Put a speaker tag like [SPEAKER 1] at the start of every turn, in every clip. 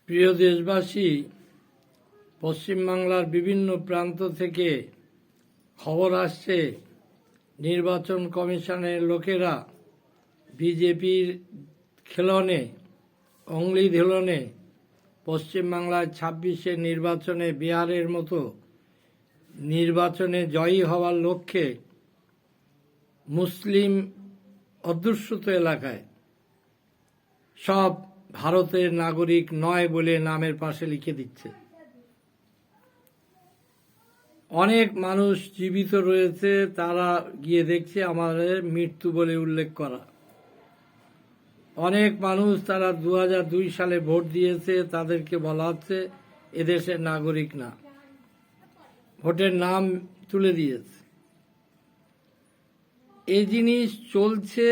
[SPEAKER 1] প্রিয় দেশবাসী, পশ্চিমবাংলার বিভিন্ন প্রান্ত থেকে খবর আসছে নির্বাচন কমিশনের লোকেরা বিজেপির খেলনে অঙ্গলি ধেলনে পশ্চিমবাংলার ২৬শে নির্বাচনে বিহারের মতো নির্বাচনে জয়ী হওয়ার লক্ষ্যে মুসলিম অধ্যুষিত এলাকায় সব ভারতের নাগরিক নয় বলে নামের পাশে লিখে দিচ্ছে। অনেক মানুষ জীবিত রয়েছে, তারা গিয়ে দেখছে আমাদের মৃত্যু বলে উল্লেখ করা। অনেক মানুষ তারা ২০০২ সালে ভোট দিয়েছে, তাদেরকে বলা হচ্ছে এদেশের নাগরিক না, ভোটের নাম তুলে দিয়েছে। এই জিনিস চলছে,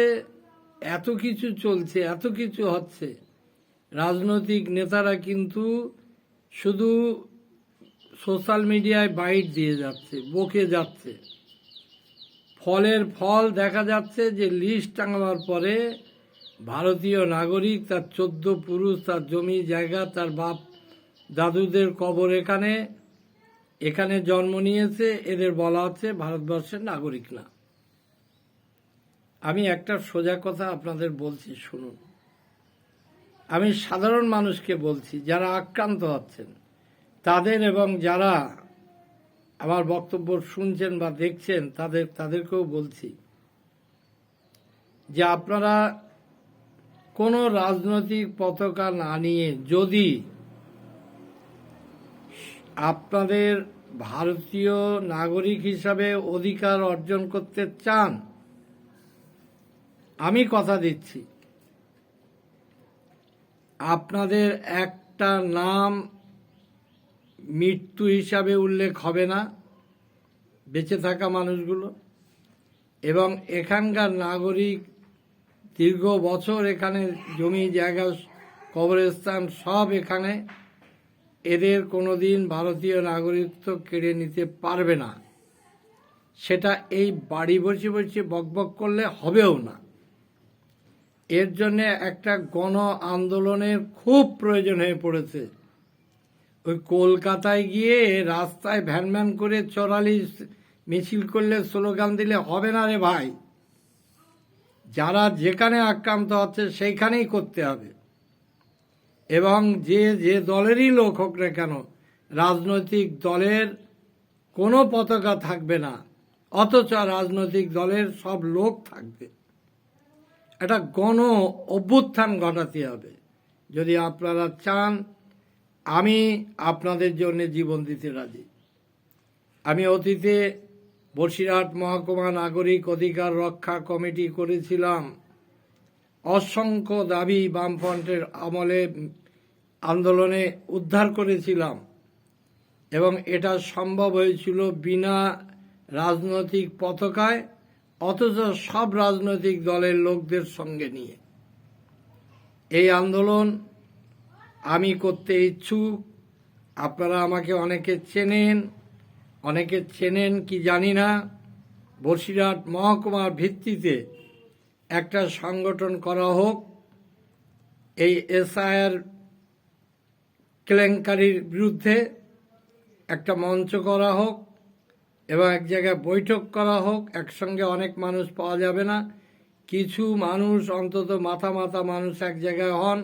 [SPEAKER 1] এত কিছু চলছে, এত কিছু হচ্ছে। রাজনৈতিক নেতারা কিন্তু শুধু সোশ্যাল মিডিয়ায় বাইট দিয়ে যাচ্ছে, বকে যাচ্ছে। ফলের ফল দেখা যাচ্ছে যে লিস্ট টাঙাবার পরে ভারতীয় নাগরিক, তার ১৪ পুরুষ, তার জমি জায়গা, তার বাপ দাদুদের কবর এখানে জন্ম নিয়েছে, এদের বলা হচ্ছে ভারতবর্ষের নাগরিক না। আমি একটা সোজা কথা আপনাদের বলছি, শুনুন। আমি সাধারণ মানুষকে বলছি, যারা আক্রান্ত হচ্ছেন তাদের, এবং যারা আমার বক্তব্য শুনছেন বা দেখছেন তাদেরকেও বলছি যে আপনারা কোনো রাজনৈতিক পতাকা না নিয়ে যদি আপনাদের ভারতীয় নাগরিক হিসাবে অধিকার অর্জন করতে চান, আমি কথা দিচ্ছি আপনাদের একটা নাম মৃত্যু হিসাবে উল্লেখ হবে না, বেঁচে থাকা মানুষগুলো। এবং এখানকার নাগরিক দীর্ঘ বছর এখানে জমি জায়গা, কবরস্থান সব এখানে, এদের কোনোদিন ভারতীয় নাগরিকত্ব কেড়ে নিতে পারবে না। সেটা এই বাড়ি বসে বসে বকবক করলে হবেও না। এর জন্য একটা গণ আন্দোলনের খুব প্রয়োজন হয়ে পড়েছে। ওই কলকাতায় গিয়ে রাস্তায় ভ্যান করে ৪৪ মিছিল করলে, স্লোগান দিলে হবে না রে ভাই। যারা যেখানে আক্রান্ত হচ্ছে সেইখানেই করতে হবে। এবং যে দলেরই লোক হোক না কেন, রাজনৈতিক দলের কোনো পতাকা থাকবে না, অথচ রাজনৈতিক দলের সব লোক থাকবে। একটা গণ অভ্যুত্থান ঘটাতে হবে। যদি আপনারা চান, আমি আপনাদের জন্য জীবন দিতে রাজি। আমি অতীতে বসিরহাট মহকুমা নাগরিক অধিকার রক্ষা কমিটি করেছিলাম। অসংখ্য দাবি বামফ্রন্টের আমলে আন্দোলনে উদ্ধার করেছিলাম, এবং এটা সম্ভব হয়েছিল বিনা রাজনৈতিক পতাকায়, অথচ সব রাজনৈতিক দলের লোকদের সঙ্গে নিয়ে। এই আন্দোলন আমি করতে ইচ্ছুক। আপনারা আমাকে অনেকে চেনেন কি জানি না। বসিরহাট মহকুমার ভিত্তিতে একটা সংগঠন করা হোক, এই এসআইআর কেলেঙ্কারির বিরুদ্ধে একটা মঞ্চ করা হোক, এবং এক জায়গায় বৈঠক করা হোক। একসঙ্গে অনেক মানুষ পাওয়া যাবে না, কিছু মানুষ অন্তত মাথা মানুষ এক জায়গায় হন,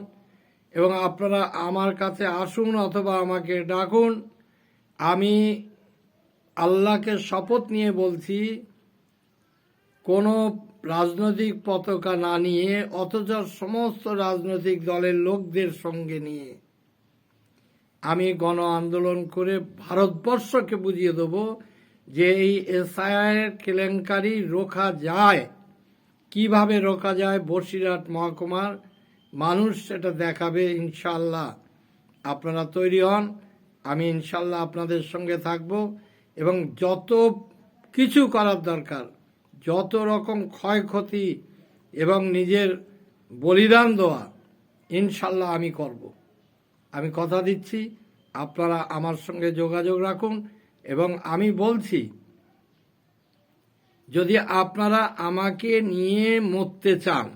[SPEAKER 1] এবং আপনারা আমার কাছে আসুন অথবা আমাকে ডাকুন। আমি আল্লাহকে শপথ নিয়ে বলছি, কোনো রাজনৈতিক পতাকা না নিয়ে, অথচ সমস্ত রাজনৈতিক দলের লোকদের সঙ্গে নিয়ে আমি গণ আন্দোলন করে ভারতবর্ষকে বুঝিয়ে দেব যে এই এসআইআর কেলেঙ্কারি রোখা যায়, কিভাবে রোখা যায়। বসিরহাট মহকুমার মানুষ সেটা দেখাবে ইনশাল্লাহ। আপনারা তৈরি হন, আমি ইনশাল্লাহ আপনাদের সঙ্গে থাকব, এবং যত কিছু করার দরকার, যত রকম ক্ষয়ক্ষতি এবং নিজের বলিদান দেওয়া, ইনশাল্লাহ আমি করব। আমি কথা দিচ্ছি, আপনারা আমার সঙ্গে যোগাযোগ রাখুন। এবং আমি বলছি, যদি আপনারা আমাকে নিয়ে মরতে চান,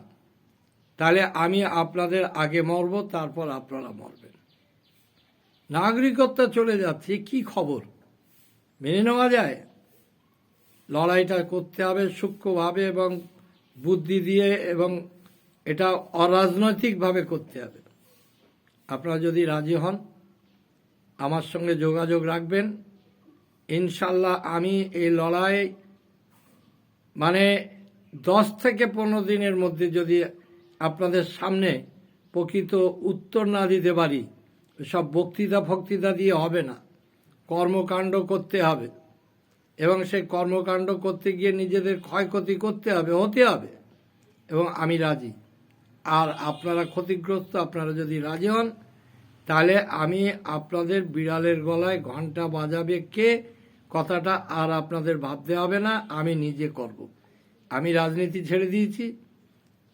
[SPEAKER 1] তাহলে আমি আপনাদের আগে মরব, তারপর আপনারা মরবেন। নাগরিকত্ব চলে যাচ্ছে, কি খবর? মেনে নেওয়া যায়? লড়াইটা করতে হবে সূক্ষ্মভাবে এবং বুদ্ধি দিয়ে, এবং এটা অরাজনৈতিকভাবে করতে হবে। আপনারা যদি রাজি হন আমার সঙ্গে যোগাযোগ রাখবেন। ইনশাল্লাহ আমি এই লড়াই 10 থেকে 15 দিনের মধ্যে যদি আপনাদের সামনে প্রকৃত উত্তর না দিতে পারি, সব বক্তৃতা দিয়ে হবে না, কর্মকাণ্ড করতে হবে। এবং সেই কর্মকাণ্ড করতে গিয়ে নিজেদের ক্ষয়ক্ষতি করতে হবে, হতে হবে, এবং আমি রাজি। আর আপনারা ক্ষতিগ্রস্ত, আপনারা যদি রাজি হন তাহলে আমি আপনাদের বিড়ালের গলায় ঘন্টা বাজাবে কে কথাটা আর আপনাদের ভাবতে হবে না, আমি নিজে করব। আমি রাজনীতি ছেড়ে দিয়েছি।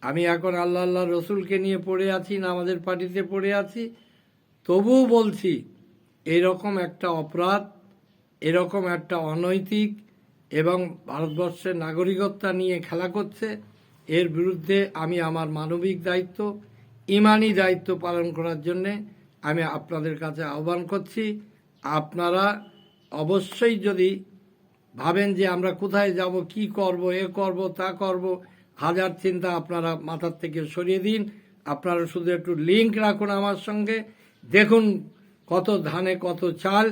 [SPEAKER 1] আমি এখন আল্লাহ রসুলকে নিয়ে পড়ে আছি, না আমাদের পার্টিতে পড়ে আছি। তবুও বলছি, এরকম একটা অপরাধ, এরকম একটা অনৈতিক এবং ভারতবর্ষের নাগরিকত্ব নিয়ে খেলা করছে, এর বিরুদ্ধে আমি আমার মানবিক দায়িত্ব, ইমানি দায়িত্ব পালন করার জন্যে আমি আপনাদের কাছে আহ্বান করছি। আপনারা অবশ্যই যদি ভাবেন যে আমরা কোথায় যাব, কি করব, এ করব, তা করব, হাজার চিন্তা আপনারা মাথার থেকে সরিয়ে দিন। আপনারা শুধু একটু লিঙ্ক রাখুন আমার সঙ্গে, দেখুন কত ধানে কত চাল।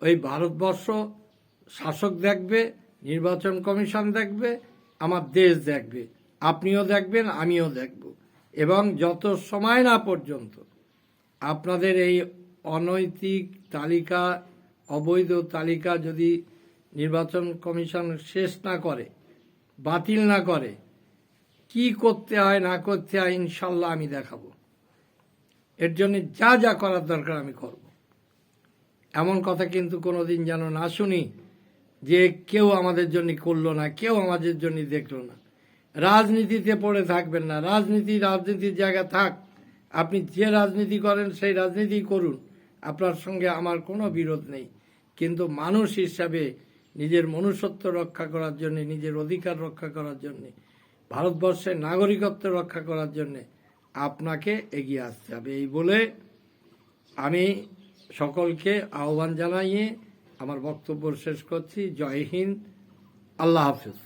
[SPEAKER 1] ওই ভারতবর্ষ শাসক দেখবে, নির্বাচন কমিশন দেখবে, আমার দেশ দেখবে, আপনিও দেখবেন, আমিও দেখব। এবং যত সময় না পর্যন্ত আপনাদের এই অনৈতিক তালিকা, অবৈধ তালিকা যদি নির্বাচন কমিশন শেষ না করে, বাতিল না করে, কি করতে হয় না করতে হয় ইনশাল্লাহ আমি দেখাবো। এর জন্য যা যা করার দরকার আমি করব। এমন কথা কিন্তু কোনোদিন যেন না শুনি যে কেউ আমাদের জন্য করলো না, কেউ আমাদের জন্য দেখলো না। রাজনীতিতে পড়ে থাকবেন না। রাজনীতির জায়গা থাক, আপনি যে রাজনীতি করেন সেই রাজনীতি করুন, আপনার সঙ্গে আমার কোনো বিরোধ নেই। কিন্তু মানুষ হিসাবে নিজের মনুষ্যত্ব রক্ষা করার জন্য, নিজের অধিকার রক্ষা করার জন্য, ভারতবর্ষের নাগরিকত্ব রক্ষা করার জন্য আপনাকে এগিয়ে আসতে হবে। এই বলে আমি সকলকে আহ্বান জানাইয়ে আমার বক্তব্য শেষ করছি। জয় হিন্দ, আল্লাহ হাফেজ।